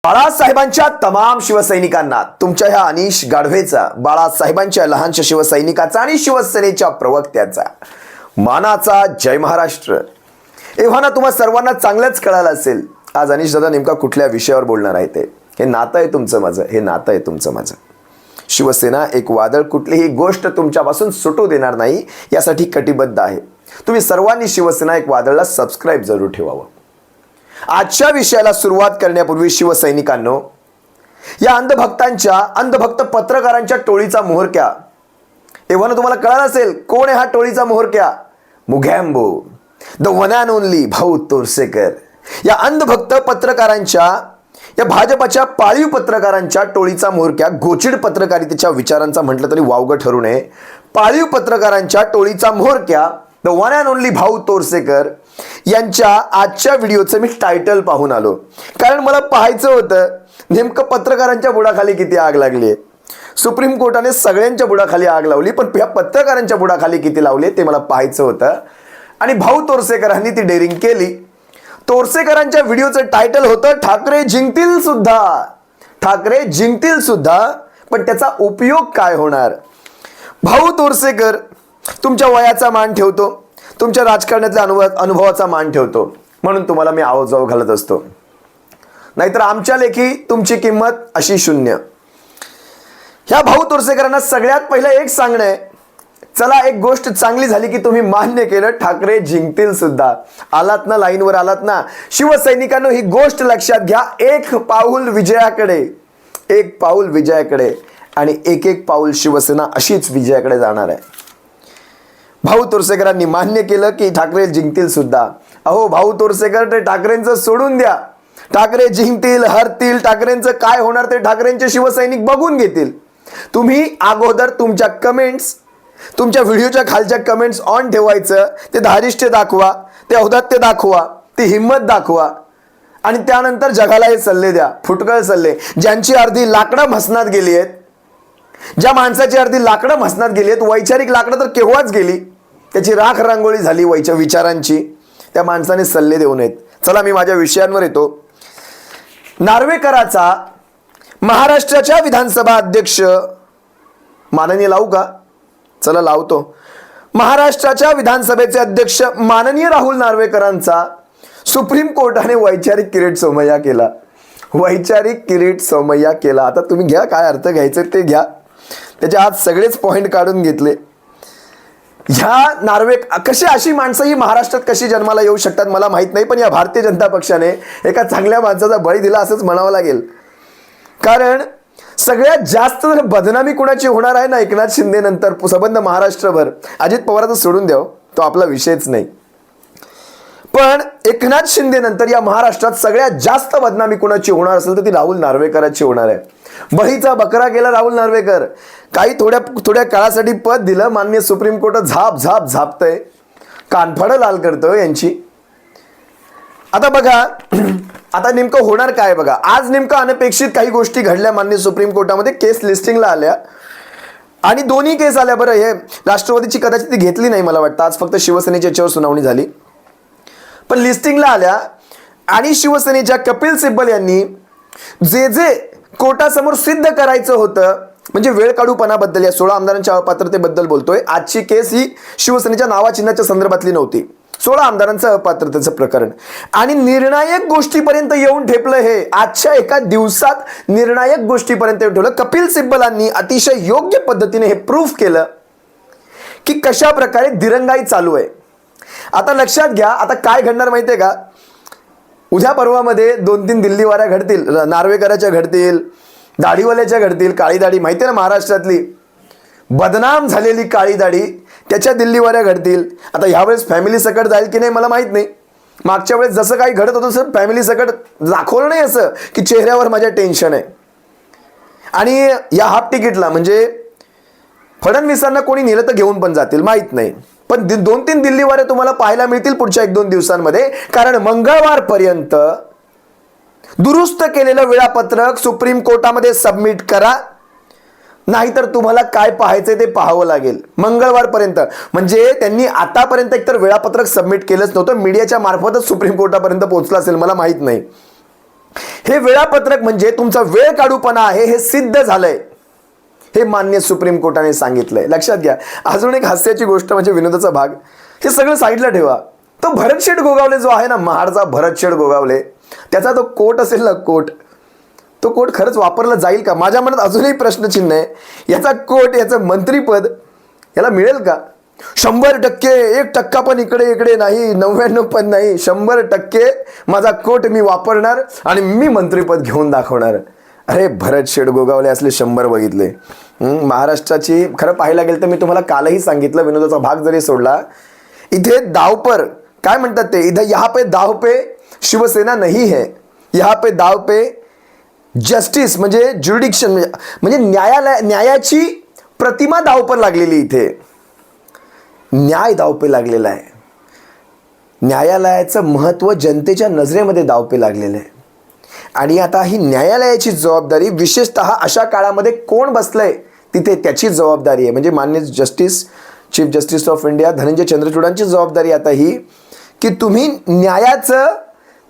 बाळासाहेबांच्या तमाम शिवसैनिकांना तुमच्या ह्या अनिश गाढवेचा, बाळासाहेबांच्या लहानशा शिवसैनिकाचा आणि शिवसेनेच्या प्रवक्त्याचा मानाचा जय महाराष्ट्र. एव्हाना तुम्हा सर्वांना चांगलंच कळालं असेल आज अनिश दादा नेमका कुठल्या विषयावर बोलणार आहे. ते हे नातं आहे तुमचं माझं, हे नातं आहे तुमचं माझं. शिवसेना एक वादळ कुठलीही गोष्ट तुमच्यापासून सुटू देणार नाही यासाठी कटिबद्ध आहे. तुम्ही सर्वांनी शिवसेना एक वादळला सबस्क्राईब जरूर ठेवावं. आजच्या विषयाला सुरुवात करण्यापूर्वी शिवसैनिकांनो, या अंधभक्त पत्रकारांच्या टोळीचा मोहरक्या एव्हाना तुम्हाला कळालं असेल कोण आहे हा टोळीचा मोहरक्या. मुघॅम्बो, the one and only Bhau Torsekar. या अंधभक्त पत्रकारांच्या, या भाजपच्या पाळीव पत्रकारांच्या टोळीचा मोहरक्या, गोचिड पत्रकारितेच्या विचारांचा म्हटलं तरी वावगं ठरू नये, पाळीव पत्रकारांच्या टोळीचा मोहरक्या the one and only Bhau Torsekar यांच्या आजच्या व्हिडिओचं मी टायटल पाहून आलो. कारण मला पाहायचं होतं नेमकं पत्रकारांच्या बुडाखाली किती आग लागली आहे. सुप्रीम कोर्टाने सगळ्यांच्या बुडाखाली आग लावली, पण ह्या पत्रकारांच्या बुडाखाली किती लावले ते मला पाहायचं होतं. आणि भाऊ तोरसेकरांनी ती डेअरिंग केली. तोरसेकरांच्या व्हिडिओचं टायटल होतं ठाकरे जिंकतील सुद्धा, ठाकरे जिंकतील सुद्धा, पण त्याचा उपयोग काय होणार. भाऊ तोरसेकर, तुमच्या वयाचा मान ठेवतो, तुमच्या राजकारणातल्या अनुभवाचा मान ठेवतो, म्हणून तुम्हाला मी आवजाव घालत असतो. नाहीतर आमच्या लेखी तुमची किंमत अशी शून्य. ह्या भाऊ तोरसेकरांना सगळ्यात पहिलं एक सांगणं आहे, चला एक गोष्ट चांगली झाली की तुम्ही मान्य केलं ठाकरे जिंकतील सुद्धा. आलात ना, लाईनवर आलात ना. शिवसैनिकांनो, ही गोष्ट लक्षात घ्या, एक पाऊल विजयाकडे, एक पाऊल विजयाकडे, आणि एक एक पाऊल शिवसेना अशीच विजयाकडे जाणार आहे. भाऊ तोरसेकरांनी मान्य केलं की ठाकरे जिंकतील सुद्धा. अहो भाऊ तोरसेकर, ते ठाकरेंचं सोडून द्या. ठाकरे जिंकतील, हरतील, ठाकरेंचं काय होणार ते ठाकरेंचे शिवसैनिक बघून घेतील. तुम्ही अगोदर तुमच्या कमेंट्स, तुमच्या व्हिडिओच्या खालच्या कमेंट्स ऑन ठेवायचं. ते धारिष्ठ्य दाखवा, ते औदात्य दाखवा, ती हिंमत दाखवा, आणि त्यानंतर जगाला हे सल्ले द्या, फुटकळ सल्ले. ज्यांची अर्धी लाकडं म्हसनात गेली आहेत, ज्या माणसाची अर्धी लाकडं म्हसनात गेली आहेत, वैचारिक लाकडं तर केव्हाच गेली, त्याची राख रांगोळी झाली विचारांची, त्या माणसाने सल्ले देऊ नयेत. चला मी माझ्या विषयांवर येतो. नार्वेकराचा महाराष्ट्राच्या विधानसभा अध्यक्ष, माननीय लावू का? चला लावतो. महाराष्ट्राच्या विधानसभेचे अध्यक्ष माननीय राहुल नार्वेकरांचा सुप्रीम कोर्टाने वैचारिक किरीट सोमय्या केला. वैचारिक किरीट सोमय्या केला. आता तुम्ही घ्या, काय अर्थ घ्यायचं ते घ्या. त्याचे आज सगळेच पॉइंट काढून घेतले. ह्या कशी अशी माणसं ही महाराष्ट्रात कशी जन्माला येऊ शकतात मला माहित नाही, पण या भारतीय जनता पक्षाने एका चांगल्या माणसाचा बळी दिला असंच म्हणावं लागेल. कारण सगळ्यात जास्त बदनामी कुणाची होणार आहे ना, एकनाथ शिंदे नंतर संबंध महाराष्ट्रभर, अजित पवारांचं सोडून द्याव, तो आपला विषयच नाही. पण एकनाथ शिंदे नंतर या महाराष्ट्रात सगळ्यात जास्त बदनामी कुणाची होणार असेल तर ती राहुल नार्वेकरांची होणार आहे. बळीचा बकरा केला राहुल नार्वेकर. काही थोड्या काळासाठी पद दिलं, माननीय सुप्रीम कोर्ट झापतंय, कानफाडं लाल करतोय यांची. आता बघा, आता नेमकं होणार काय बघा. आज नेमकं अनपेक्षित काही गोष्टी घडल्या माननीय सुप्रीम कोर्टामध्ये. केस लिस्टिंगला आल्या आणि दोन्ही केस आल्या. बरं, हे राष्ट्रवादीची कदाचित ती घेतली नाही मला वाटतं, आज फक्त शिवसेनेच्या याच्यावर सुनावणी झाली, पण लिस्टिंगला आल्या. आणि शिवसेनेच्या कपिल सिब्बल यांनी जे कोर्टासमोर सिद्ध करायचं होतं, म्हणजे वेळ काढूपणाबद्दल, या 16 आमदारांच्या अपात्रतेबद्दल बोलतोय. आजची केस ही शिवसेनेच्या नावाचिन्हाच्या संदर्भातली नव्हती, 16 आमदारांचं अपात्रतेचं प्रकरण. आणि निर्णायक गोष्टीपर्यंत येऊन ठेपलं. हे आजच्या एका दिवसात निर्णायक गोष्टीपर्यंत येऊन ठेवलं. कपिल सिब्बलांनी अतिशय योग्य पद्धतीने हे प्रूफ केलं की कशा प्रकारे दिरंगाई चालू आहे. आता लक्षात घ्या, आता काय घडणार माहितीये का. उद्या पर्वामध्ये 2-3 दिल्ली वाऱ्या घडतील, नार्वेकराच्या घडतील, दाढीवाल्याच्या घडतील. काळी दाढी माहिती आहे ना, महाराष्ट्रातली बदनाम झालेली काळी दाढी, त्याच्या दिल्ली वाऱ्या घडतील. आता ह्यावेळेस फॅमिली सकट जाईल की नाही मला माहित नाही. मागच्या वेळेस जसं काही घडत होतं सर, फॅमिली सकट दाखवलं नाही असं की चेहऱ्यावर माझ्या टेन्शन आहे. आणि या हाफ तिकीटला म्हणजे फडणवीसांना कोणी नेलं तर घेऊन पण जातील, माहित नाही. पण 2-3 दिल्ली वारे तुम्हाला पाहायला मिळतील पुढच्या 1-2 दिवसांमध्ये. कारण मंगळवारपर्यंत दुरुस्त केलेलं वेळापत्रक सुप्रीम कोर्टामध्ये सबमिट करा, नाहीतर तुम्हाला काय पाहायचंय ते पाहावं लागेल मंगळवारपर्यंत. म्हणजे त्यांनी आतापर्यंत एकतर वेळापत्रक सबमिट केलंच नव्हतं, मीडियाच्या मार्फतच सुप्रीम कोर्टापर्यंत पोहोचलं असेल, मला माहित नाही. हे वेळापत्रक म्हणजे तुमचा वेळ काढूपणा आहे हे सिद्ध झालंय, हे मान्य सुप्रीम कोर्टाने सांगितलंय. लक्षात घ्या. अजून एक हास्याची गोष्ट म्हणजे विनोदाचा भाग, हे सगळं साईडला ठेवा. तो भरतशेठ गोगावले जो आहे ना, महाडचा भरतशेठ गोगावले, त्याचा तो कोट असेल ना, कोट, तो कोट खरंच वापरला जाईल का? माझ्या मनात अजूनही प्रश्नचिन्ह आहे. याचा कोट, याचं मंत्रीपद याला मिळेल का? 100%, 1% पण इकडे नाही, 99 पण नाही, 100% माझा कोट मी वापरणार आणि मी मंत्रीपद घेऊन दाखवणार. अरे भरतशेठ गोगावले असले 100 बघितले. महाराष्ट्राची खरं पाहायला गेलं तर मी तुम्हाला कालही सांगितलं, विनोदाचा भाग जरी सोडला, इथे दाव काय म्हणतात ते, इधर यहाँ पे दाव पे शिवसेना नहीं है, यहाँ पे दाव पे जस्टिस म्हणजे ज्युरिडिक्शन म्हणजे न्यायाची प्रतिमा दाव पर लागलेली, इथे न्याय दावपे लागलेला आहे. न्यायालयाचं महत्त्व जनतेच्या नजरेमध्ये दावपे लागलेलं आहे. आणि आता ही न्यायालयाची जबाबदारी विशेषतः अशा काळामध्ये कोण बसलंय तिथे, त्याची जबाबदारी आहे. म्हणजे माननीय justice, chief justice of India Dhananjaya चंद्रचूडांची जबाबदारी आता ही, की तुम्ही न्यायाचं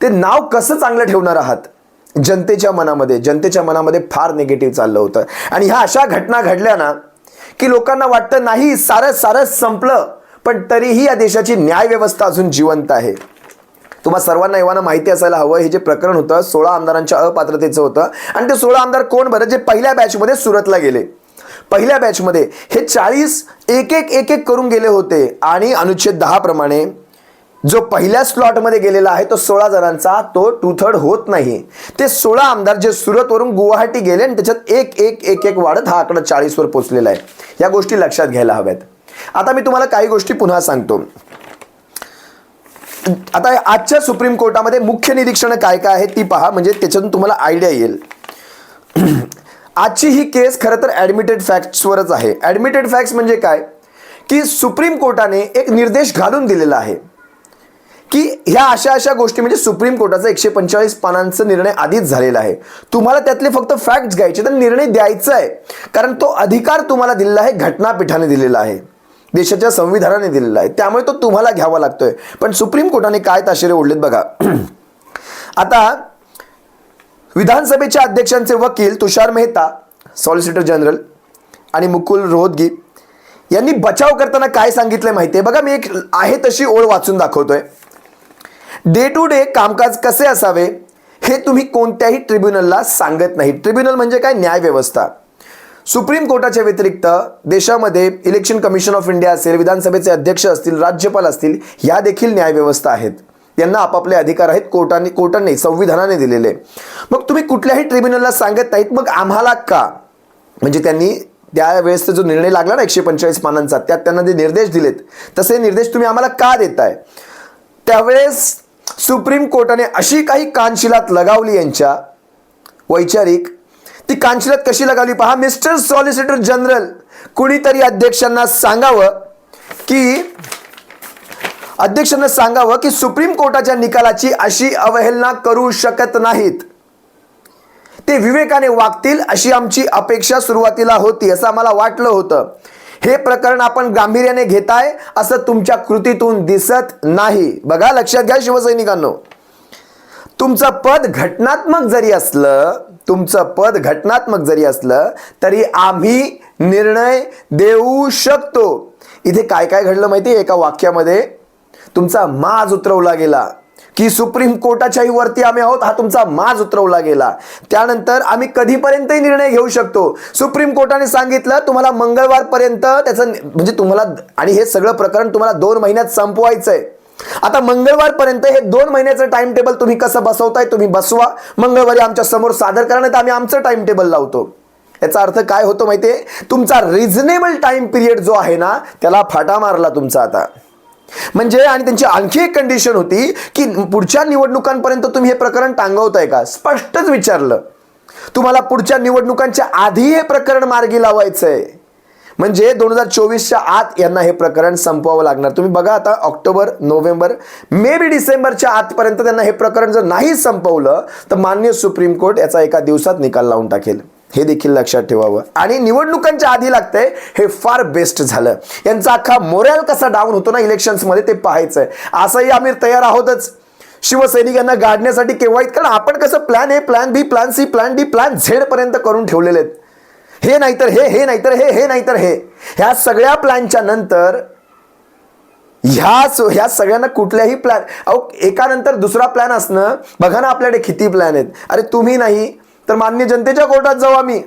ते नाव कसं चांगलं ठेवणार आहात. जनतेच्या मनामध्ये फार निगेटिव्ह चाललं होतं. आणि ह्या अशा घटना घडल्या ना, की लोकांना वाटतं नाही सारं संपलं, पण तरीही या देशाची न्याय व्यवस्था अजून जिवंत आहे. तुम्हा सर्वांना एव्हाना माहिती असायला हवं, हे जे प्रकरण होतं 16 आमदारांच्या अपात्रतेचं होतं. आणि ते 16 आमदार कोण बरं, जे पहिल्या बॅचमध्ये सुरतला गेले. पहिल्या बॅचमध्ये हे 40 एक करून गेले होते. आणि अनुच्छेद 10 प्रमाणे जो पहिल्या स्लॉटमध्ये गेलेला आहे तो 16 जणांचा, तो 2/3 होत नाही. ते 16 आमदार जे सुरतवरून गुवाहाटी गेले आणि त्याच्यात एक वाढत हा आकडा 40 वर पोहोचलेला आहे. या गोष्टी लक्षात घ्यायला हव्यात. आता मी तुम्हाला काही गोष्टी पुन्हा सांगतो. आता आजच्या सुप्रीम कोर्टामध्ये मुख्य निरीक्षण काय काय आहे ती पहा, म्हणजे त्याच्यातून तुम्हाला आयडिया येईल. आजची ही केस खरं तर ॲडमिटेड फॅक्ट्सवरच आहे. ॲडमिटेड फॅक्ट्स म्हणजे काय, की सुप्रीम कोर्टाने एक निर्देश घालून दिलेला आहे की ह्या अशा गोष्टी, म्हणजे सुप्रीम कोर्टाचा 145 पानांचा निर्णय आधीच झालेला आहे. तुम्हाला त्यातले फक्त फॅक्ट्स घ्यायचे, तर निर्णय द्यायचा आहे. कारण तो अधिकार तुम्हाला दिलेला आहे, घटनापीठाने दिलेला आहे, देशाच्या संविधानाने दिलेला आहे. त्यामुळे तो तुम्हाला घ्यावा लागतोय. पण सुप्रीम कोर्टाने काय ताशेरे ओढलेत बघा. आता विधानसभेच्या अध्यक्षांचे वकील तुषार मेहता, सॉलिसिटर जनरल, आणि मुकुल रोहतगी यांनी बचाव करताना काय सांगितलंय माहितीये बघा. मी एक आहे तशी ओळ वाचून दाखवतोय. डे टू डे कामकाज कसे असावे हे तुम्ही कोणत्याही ट्रिब्युनलला सांगत नाही. ट्रिब्युनल म्हणजे काय, न्याय व्यवस्था. सुप्रीम कोर्टाच्या व्यतिरिक्त देशामध्ये इलेक्शन कमिशन ऑफ इंडिया असेल, विधानसभेचे अध्यक्ष असतील, राज्यपाल असतील, ह्या देखील न्याय व्यवस्था आहेत. यांना आपापले अधिकार आहेत, कोर्टाने संविधानाने दिलेले. मग तुम्ही कुठल्याही ट्रिब्युनलला सांगत नाहीत, मग आम्हाला का? म्हणजे त्यांनी त्यावेळेस जो निर्णय लागला ना 145 पानांचा, त्यात त्यांना जे निर्देश दिलेत तसे निर्देश तुम्ही आम्हाला का देताय? त्यावेळेस सुप्रीम कोर्टाने अशी काही कानशिलात लगावली यांच्या वैचारिक. ती कानशिलात कशी लगावली पहा. मिस्टर सॉलिसिटर जनरल, कुणीतरी अध्यक्षांना सांगावं की सुप्रीम कोर्टाच्या निकालाची अशी अवहेलना करू शकत नाहीत. ते विवेकाने वागतील अशी आमची अपेक्षा सुरुवातीला होती, असं आम्हाला वाटलं होतं. हे प्रकरण आपण गांभीर्याने घेताय असं तुमच्या कृतीतून दिसत नाही. बघा, लक्षात घ्या शिवसैनिकांनो, तुमचं पद घटनात्मक जरी असलं तरी आम्ही निर्णय देऊ शकतो. इथे काय काय घडलं माहिती आहे? एका वाक्यामध्ये तुमचा माज उतरवला गेला की सुप्रीम कोर्टाच्याही वरती आम्ही आहोत, हा तुमचा माज उतरवला गेला. त्यानंतर आम्ही कधीपर्यंतही निर्णय घेऊ शकतो. सुप्रीम कोर्टाने सांगितलं तुम्हाला मंगळवारपर्यंत त्याचं, म्हणजे तुम्हाला, आणि हे सगळं प्रकरण तुम्हाला 2 महिन्यात संपवायचंय. आता मंगळवारपर्यंत हे 2 महिन्याचं टाइम टेबल तुम्ही कसं बसवताय, तुम्ही बसवा. मंगळवारी आमच्या समोर सादर करा, नाही तर आम्ही आमचं टाइम टेबल लावतो. याचा अर्थ काय होतो माहितीये? तुमचा रिझनेबल टाइम पिरियड जो आहे ना, त्याला फाटा मारला तुमचा आता. म्हणजे आणि त्यांची आणखी एक कंडिशन होती की पुढच्या निवडणुकांपर्यंत तुम्ही हे प्रकरण टांगवताय का? स्पष्टच विचारलं. तुम्हाला पुढच्या निवडणुकांच्या आधी हे प्रकरण मार्गी लावायचंय. म्हणजे 2024च्या आत यांना हे प्रकरण संपवावं लागणार. तुम्ही बघा, आता ऑक्टोबर, नोव्हेंबर, मे बी डिसेंबरच्या आतपर्यंत त्यांना हे प्रकरण जर नाही संपवलं तर माननीय सुप्रीम कोर्ट याचा एका दिवसात निकाल लावून टाकेल. हे देखील लक्षात ठेवावं. आणि निवडणुकांच्या आधी लागतंय हे फार बेस्ट झालं. यांचा अख्खा मोरल कसा डाऊन होतो ना इलेक्शन्समध्ये ते पाहायचंय. असंही आम्ही तयार आहोतच. शिवसैनिकांना गाडण्यासाठी केव्हा कारण आपण कसं plan A, plan B, plan C, plan D, plan Z पर्यंत करून ठेवलेले आहेत. हे नाहीतर हे नाहीतर हे नाहीतर हे, ह्या सगळ्या प्लॅनच्या नंतर ह्या सगळ्यांना कुठल्याही प्लॅन, एकानंतर दुसरा प्लॅन असणं. बघा ना आपल्याकडे किती प्लॅन आहेत. अरे तुम्ही नाही तर मान्य जनतेच्या कोर्टात जाऊ आम्ही,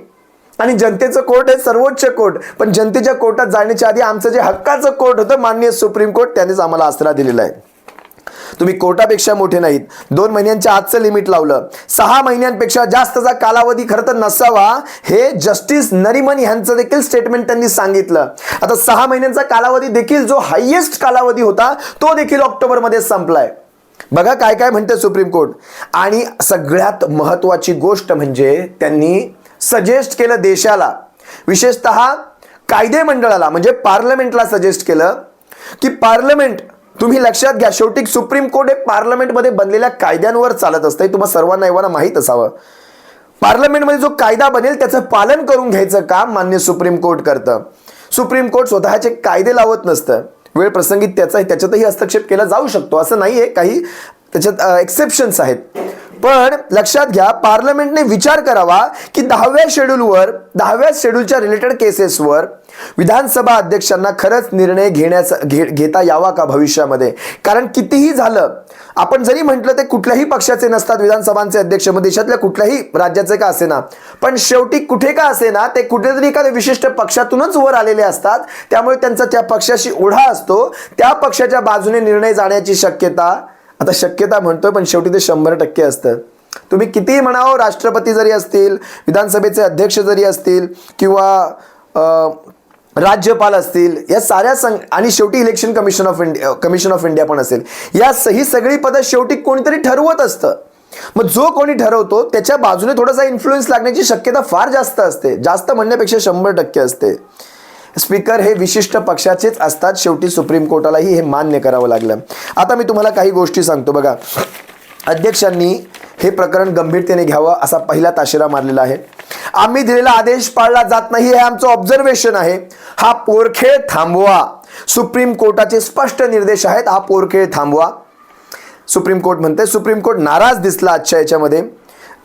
आणि जनतेचं कोर्ट आहे सर्वोच्च कोर्ट. पण जनतेच्या कोर्टात जाण्याच्या आधी आमचं जे हक्काचं कोर्ट होतं माननीय सुप्रीम कोर्ट, त्यांनीच आम्हाला आसरा दिलेला आहे. तुम्ही कोर्टापेक्षा मोठे नाहीत. 2 महिन्यांच्या आजचं लिमिट लावलं. 6 महिन्यांपेक्षा जास्तचा कालावधी खरं तर नसावा, हे जस्टिस नरिमन यांचं देखील स्टेटमेंट त्यांनी सांगितलं. आता 6 महिन्यांचा कालावधी देखील जो हायेस्ट कालावधी होता तो देखील ऑक्टोबरमध्ये संपलाय. बघा काय काय म्हणते सुप्रीम कोर्ट. आणि सगळ्यात महत्वाची गोष्ट म्हणजे त्यांनी सजेस्ट केलं देशाला, विशेषतः कायदे मंडळाला म्हणजे पार्लमेंटला सजेस्ट केलं की पार्लमेंट, तुम्ही लक्षात घ्या, शेवटी सुप्रीम कोर्ट हे पार्लमेंटमध्ये बनलेल्या कायद्यांवर चालत असते. तुम्हाला सर्वांना एवढं माहीत असावं. पार्लमेंटमध्ये जो कायदा बनेल त्याचं पालन करून घ्यायचं काम मान्य सुप्रीम कोर्ट करतं. सुप्रीम कोर्ट स्वतःचे कायदे लावत नसतं. वेळ प्रसंगी त्याच्यातही हस्तक्षेप केला जाऊ शकतो, असं नाहीये, काही त्याच्यात एक्सेप्शन्स आहेत. पण लक्षात घ्या, पार्लमेंटने विचार करावा की 10व्या शेड्यूलच्या रिलेटेड केसेसवर विधानसभा अध्यक्षांना खरंच निर्णय घेता यावा का भविष्यामध्ये. कारण कितीही झालं, आपण जरी म्हटलं ते कुठल्याही पक्षाचे नसतात विधानसभांचे अध्यक्ष, मग देशातल्या कुठल्याही राज्याचे का असेना, पण शेवटी कुठे का असेना ते कुठेतरी एखाद्या विशिष्ट पक्षातूनच वर आलेले असतात. त्यामुळे त्यांचा त्या पक्षाशी ओढा असतो. त्या पक्षाच्या बाजूने निर्णय जाण्याची शक्यता, आता शक्यता म्हणतोय पण शेवटी ते 100% असतं. तुम्ही कितीही म्हणावं, राष्ट्रपती जरी असतील, विधानसभेचे अध्यक्ष जरी असतील, किंवा राज्यपाल असतील, या साऱ्या आणि शेवटी इलेक्शन कमिशन ऑफ इंडिया पण असेल, ही सगळी पदं शेवटी कोणीतरी ठरवत असतं. मग जो कोणी ठरवतो त्याच्या बाजूने थोडासा इन्फ्लुएन्स लागण्याची शक्यता फार जास्त असते. जास्त म्हणण्यापेक्षा 100% असते. स्पीकर हे विशिष्ट पक्षाचेच असतात. शेवटी सुप्रीम कोर्टालाही हे मान्य करावं लागलं. आता मी तुम्हाला काही गोष्टी सांगतो. बघा, अध्यक्षांनी हे प्रकरण गंभीरतेने घ्यावं असा पहिला ताशेरा मारलेला आहे. आम्ही दिलेला आदेश पाळला जात नाही हे आमचं ऑब्झर्वेशन आहे. हा पोरखेळ थांबवा. सुप्रीम कोर्टाचे स्पष्ट निर्देश आहेत, हा पोरखेळ थांबवा. सुप्रीम कोर्ट म्हणते. सुप्रीम कोर्ट नाराज दिसला आजच्या याच्यामध्ये.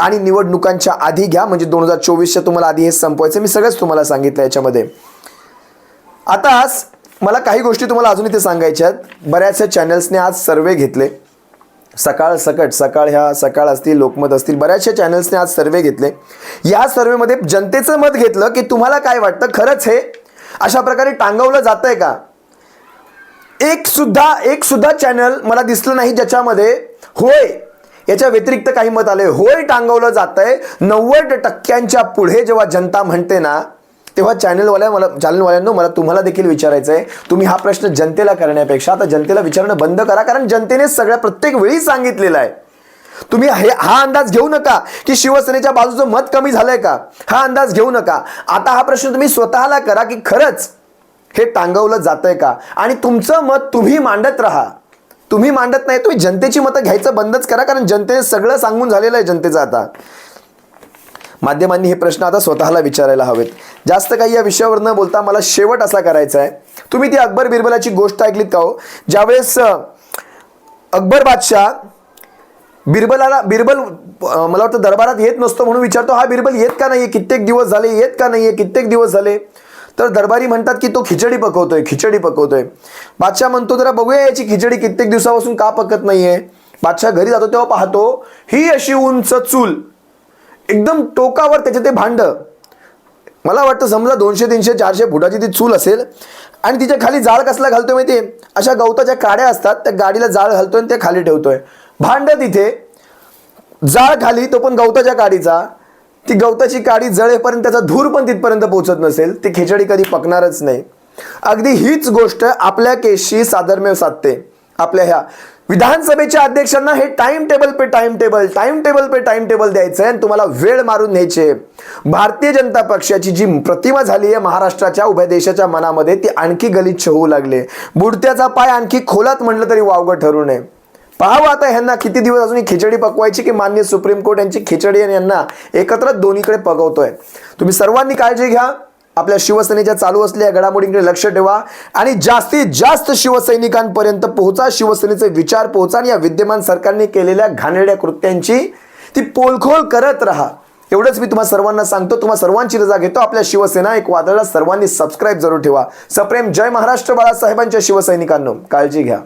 आणि निवडणुकांच्या आधी घ्या, म्हणजे 2024च्या तुम्हाला आधी हे संपवायचं. मी सगळंच तुम्हाला सांगितलं याच्यामध्ये. आता मला काही गोष्टी तुम्हाला अजून इथे सांगायच्या आहेत. बऱ्याचशा चॅनल्सने आज सर्वे घेतले. सकाळ असतील, लोकमत असतील, बऱ्याचशा चॅनल्सने आज सर्वे घेतले. या सर्वेमध्ये जनतेचं मत घेतलं की तुम्हाला काय वाटतं, खरंच हे अशा प्रकारे टांगवलं जातंय का. एक सुद्धा चॅनल मला दिसलं नाही ज्याच्यामध्ये होय याच्या व्यतिरिक्त काही मत आले. होय टांगवलं जातंय. 90% पुढे जेव्हा जनता म्हणते ना, तेव्हा चॅनलवाल्यांनो मला तुम्हाला देखील विचारायचं आहे, तुम्ही हा प्रश्न जनतेला करण्यापेक्षा आता जनतेला विचारणं बंद करा. कारण जनतेने प्रत्येक वेळी सांगितलेलं आहे. तुम्ही हा अंदाज घेऊ नका की शिवसेनेच्या बाजूचं मत कमी झालंय का, हा अंदाज घेऊ नका. आता हा प्रश्न तुम्ही स्वतःला करा की खरंच हे टांगवलं जातंय का, आणि तुमचं मत तुम्ही मांडत राहा. तुम्ही मांडत नाही, तुम्ही जनतेची मतं घ्यायचं बंदच करा. कारण जनतेने सगळं सांगून झालेलं आहे जनतेचं. आता माध्यमांनी हे प्रश्न आता स्वतःला विचारायला हवेत. जास्त काही या विषयावर न बोलता मला शेवट असा करायचा आहे. तुम्ही ती अकबर बिरबलाची गोष्ट ऐकलीत का हो, ज्यावेळेस अकबर बादशाह बिरबल मला वाटतं दरबारात येत नसतो म्हणून विचारतो, हा बिरबल येत का नाहीये, कित्येक दिवस झाले. तर दरबारी म्हणतात की तो खिचडी पकवतोय. बादशाह म्हणतो जरा बघूया याची खिचडी कित्येक दिवसापासून का पकत नाहीये. बादशाह घरी जातो तेव्हा पाहतो ही अशी उंच चूल, एकदम टोकावर त्याचे ते भांड, मला वाटतं समजा 200, 300, 400 फुटाची ती चूल असेल. आणि तिच्या खाली जाळ कसला घालतोय माहितीये, अशा गवताच्या काड्या असतात, त्या गाडीला जाळ घालतोय आणि ते खाली ठेवतोय. भांड तिथे, जाळ खाली, तो पण गवताच्या काडीचा. ती गवताची काडी जळेपर्यंत त्याचा धूर पण तिथपर्यंत पोहोचत नसेल, ती खिचडी कधी पकणारच नाही. अगदी हीच गोष्ट आपल्या केसशी साधर्म्य साधते. आपल्या ह्या विधानसभेच्या अध्यक्षांना हे टाइम टेबल पे टाइम टेबल द्यायचं आहे आणि तुम्हाला वेळ मारून न्यायचे. भारतीय जनता पक्षाची जी प्रतिमा झाली आहे महाराष्ट्राच्या उभय देशाच्या मनामध्ये, ती आणखी गलिच्छ होऊ लागले. बुडत्याचा पाय आणखी खोलात म्हटलं तरी वावगं ठरू नये. पाहावं आता ह्यांना किती दिवस अजून खिचडी पकवायची की मान्य सुप्रीम कोर्ट यांची खिचडी आणि यांना एकत्र दोन्हीकडे पकवतोय. तुम्ही सर्वांनी काळजी घ्या. आपल्या शिवसेनेच्या चालू असलेल्या घडामोडींकडे लक्ष ठेवा आणि जास्तीत जास्त शिवसैनिकांपर्यंत पोहोचा, शिवसेनेचे विचार पोहोचा आणि या विद्यमान सरकारने केलेल्या घाणेरड्या कृत्यांची ती पोलखोल करत राहा. एवढंच मी तुम्हा सर्वांना सांगतो. तुम्हा सर्वांची रजा घेतो. आपल्या शिवसेना एक वादळला सर्वांनी सबस्क्राईब जरूर ठेवा. सप्रेम जय महाराष्ट्र. बाळासाहेबांच्या शिवसैनिकांनो, काळजी घ्या.